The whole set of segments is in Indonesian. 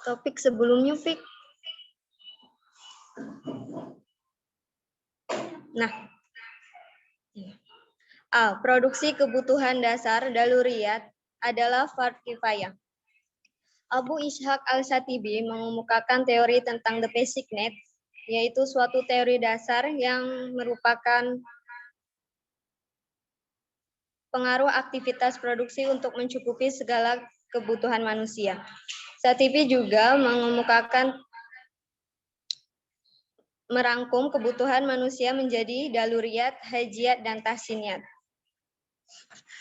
Topik sebelumnya, Pik. Nah, produksi kebutuhan dasar daluriyat adalah fard kifayah. Abu Ishaq al-Shatibi mengemukakan teori tentang the basic needs, yaitu suatu teori dasar yang merupakan pengaruh aktivitas produksi untuk mencukupi segala kebutuhan manusia. Shatibi juga mengemukakan merangkum kebutuhan manusia menjadi daluriyat, hajiyat, dan tahsiniyat.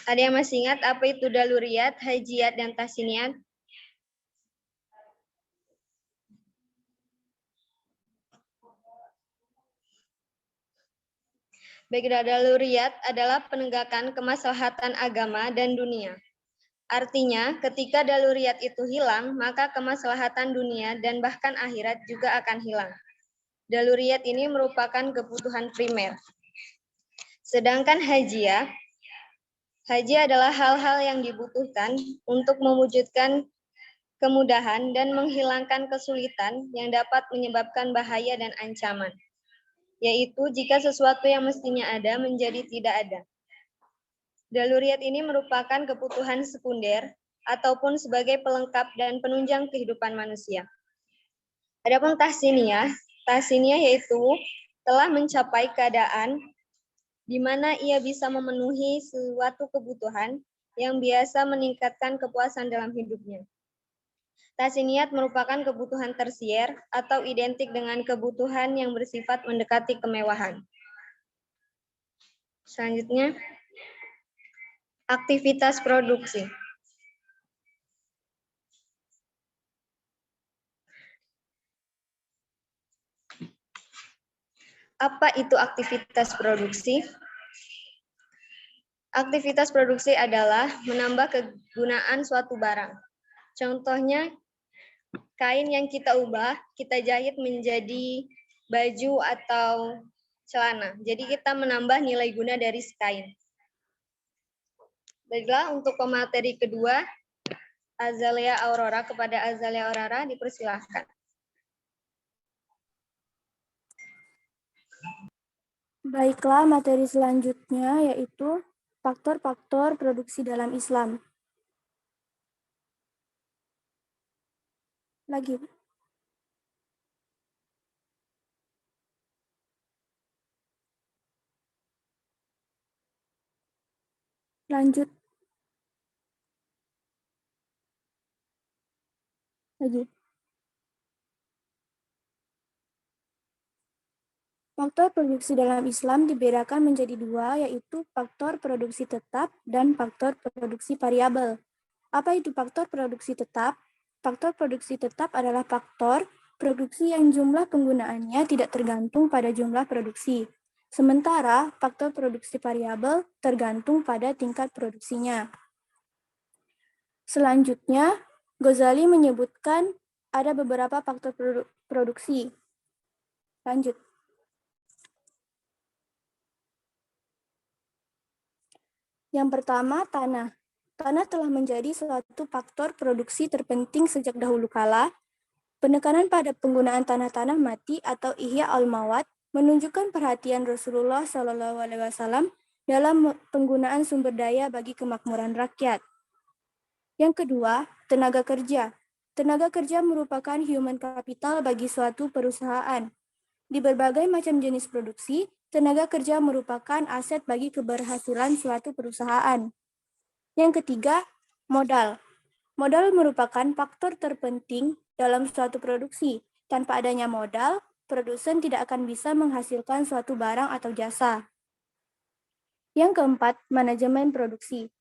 Ada yang masih ingat apa itu daluriyat, hajiyat, dan tahsiniyat? Baik, daluriyat adalah penegakan kemaslahatan agama dan dunia. Artinya, ketika daluriyat itu hilang, maka kemaslahatan dunia dan bahkan akhirat juga akan hilang. Daluriyat ini merupakan kebutuhan primer. Sedangkan hajiyah adalah hal-hal yang dibutuhkan untuk mewujudkan kemudahan dan menghilangkan kesulitan yang dapat menyebabkan bahaya dan ancaman, yaitu jika sesuatu yang mestinya ada menjadi tidak ada. Daluriyat ini merupakan kebutuhan sekunder ataupun sebagai pelengkap dan penunjang kehidupan manusia. Adapun tahsiniyah yaitu telah mencapai keadaan di mana ia bisa memenuhi suatu kebutuhan yang biasa meningkatkan kepuasan dalam hidupnya. Tahsiniyat merupakan kebutuhan tersier atau identik dengan kebutuhan yang bersifat mendekati kemewahan. Selanjutnya, aktivitas produksi. Apa itu aktivitas produksi? Aktivitas produksi adalah menambah kegunaan suatu barang. Contohnya, kain yang kita ubah, kita jahit menjadi baju atau celana. Jadi kita menambah nilai guna dari kain. Baiklah, untuk pemateri kedua, Azalea Aurora, kepada Azalea Aurora dipersilahkan. Baiklah, materi selanjutnya yaitu faktor-faktor produksi dalam Islam. Lagi. Lanjut. Lagi. Faktor produksi dalam Islam dibedakan menjadi dua, yaitu faktor produksi tetap dan faktor produksi variabel. Apa itu faktor produksi tetap? Faktor produksi tetap adalah faktor produksi yang jumlah penggunaannya tidak tergantung pada jumlah produksi. Sementara faktor produksi variabel tergantung pada tingkat produksinya. Selanjutnya, Ghazali menyebutkan ada beberapa faktor produksi. Lanjut. Yang pertama, tanah. Tanah telah menjadi suatu faktor produksi terpenting sejak dahulu kala. Penekanan pada penggunaan tanah-tanah mati atau ihya al-mawat menunjukkan perhatian Rasulullah SAW dalam penggunaan sumber daya bagi kemakmuran rakyat. Yang kedua, tenaga kerja. Tenaga kerja merupakan human capital bagi suatu perusahaan. Di berbagai macam jenis produksi, tenaga kerja merupakan aset bagi keberhasilan suatu perusahaan. Yang ketiga, modal. Modal merupakan faktor terpenting dalam suatu produksi. Tanpa adanya modal, produsen tidak akan bisa menghasilkan suatu barang atau jasa. Yang keempat, manajemen produksi.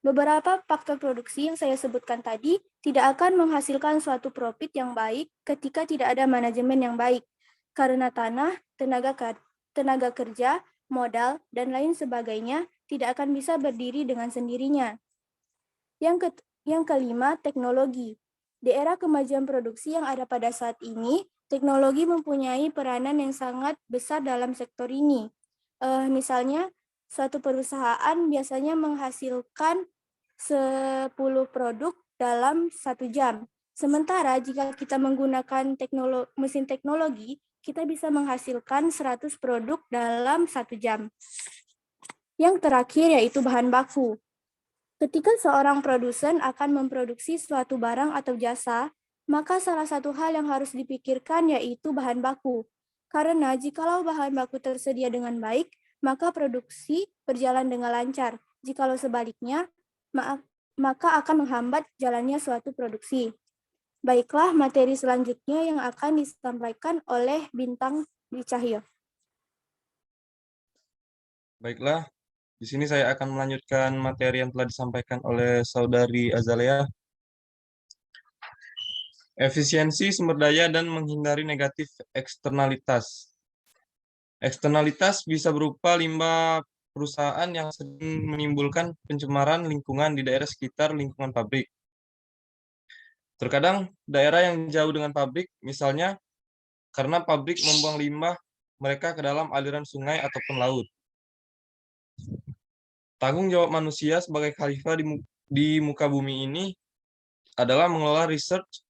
Beberapa faktor produksi yang saya sebutkan tadi tidak akan menghasilkan suatu profit yang baik ketika tidak ada manajemen yang baik. Karena tanah, tenaga kerja, modal, dan lain sebagainya tidak akan bisa berdiri dengan sendirinya. Yang kelima, teknologi. Di era kemajuan produksi yang ada pada saat ini, Teknologi mempunyai peranan yang sangat besar dalam sektor ini. Misalnya, suatu perusahaan biasanya menghasilkan 10 produk dalam 1 jam. Sementara jika kita menggunakan mesin teknologi, kita bisa menghasilkan 100 produk dalam 1 jam. Yang terakhir yaitu bahan baku. Ketika seorang produsen akan memproduksi suatu barang atau jasa, maka salah satu hal yang harus dipikirkan yaitu bahan baku. Karena jikalau bahan baku tersedia dengan baik, maka produksi berjalan dengan lancar. Jikalau sebaliknya, maka akan menghambat jalannya suatu produksi. Baiklah, materi selanjutnya yang akan disampaikan oleh Bintang Dwi Cahyo. Baiklah, di sini saya akan melanjutkan materi yang telah disampaikan oleh Saudari Azalea. Efisiensi sumber daya dan menghindari negatif eksternalitas. Eksternalitas bisa berupa limbah perusahaan yang sering menimbulkan pencemaran lingkungan di daerah sekitar lingkungan pabrik. Terkadang daerah yang jauh dengan pabrik, misalnya karena pabrik membuang limbah mereka ke dalam aliran sungai ataupun laut. Tanggung jawab manusia sebagai khalifah di muka bumi ini adalah mengelola research